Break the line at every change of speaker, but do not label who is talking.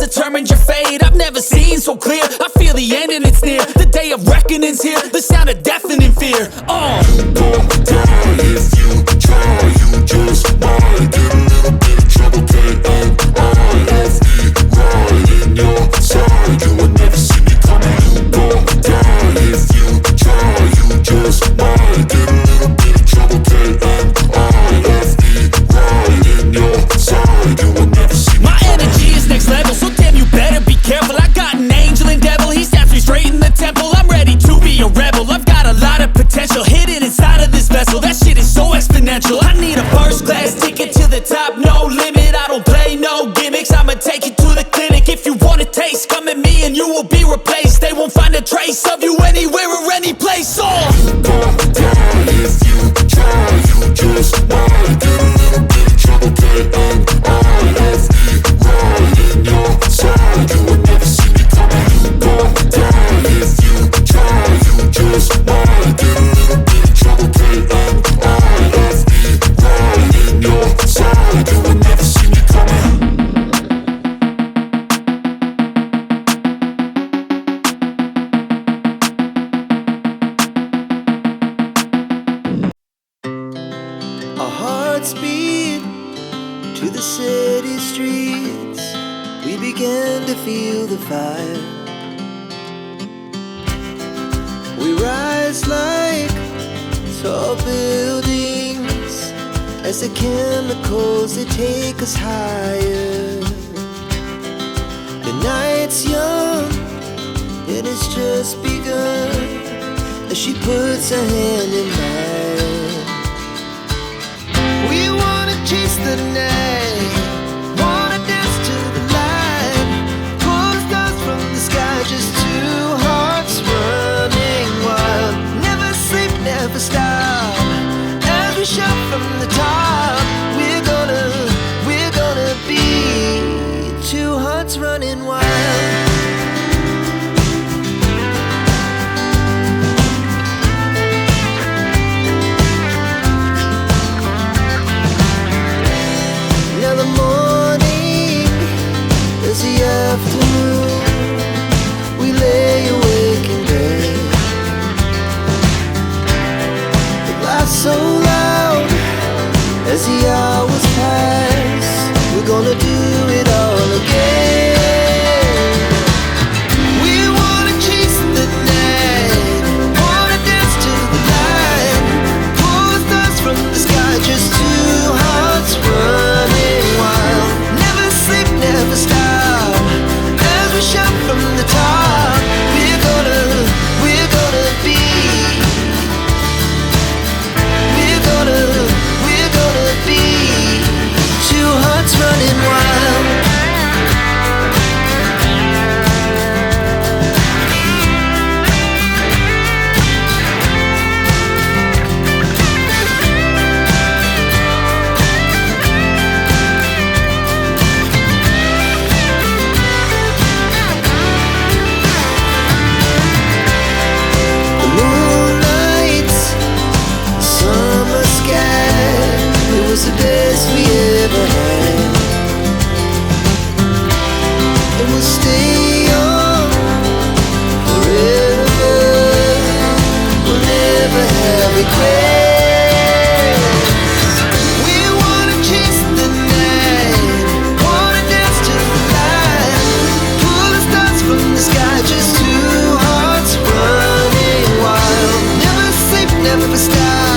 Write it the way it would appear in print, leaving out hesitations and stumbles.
determined your fate. I've never seen so clear. I feel the end and it's near. The day of reckoning's here. The sound of deafening fear.
You gon' die if you try. You just might get a little bit of trouble. K-N-I-F-E, right in your side. You would never see me coming. You gon' die if you try. You just might get a little bit of trouble. K-N-I-F-E, right in your side. You would never see me
My energy is next level, so damn you better be careful. I got an angel and devil, he stabs me straight in the temple. I'm ready to be a rebel, I've got a lot of potential hidden inside of this vessel. That shit is so exponential. I need a first class ticket to the top, no limit. I don't play no gimmicks, I'ma take you to the clinic. If you want a taste, come at me and you will be replaced. They won't find a trace of you anywhere or any place.
You gon' die if you try. You just might get a little bit of trouble. K-N-I-F-E, right in your side. You would never see me coming. You gon' die if you try. You just might get a little bit of trouble. K-N-I-F-E, right in your side. You would never see me coming.
Our hearts beat to the city streets. We began to feel the fire. We rise like tall buildings as the chemicals, they take us higher. The night's young and it's just begun as she puts her hand in mine. We wanna chase the night, wanna dance to the light, pull the stars from the sky, just two hearts running wild. Never sleep, never stop, as we shout from the top. We're gonna be two hearts running wild. Afternoon, we lay awake in bed. The laughs so loud as the hours pass. We're gonna do it all again. We wanna chase the night, wanna dance to the light, pull the stars from the sky, just two hearts running wild. Never sleep, never stop, shout from the top. We're gonna be. We're gonna be two hearts running wild. The best we ever had, and we'll stay young forever. We'll never have regrets. We wanna chase the night, wanna dance to the light, pull the stars from the sky, just two hearts running wild. Never sleep, never stop.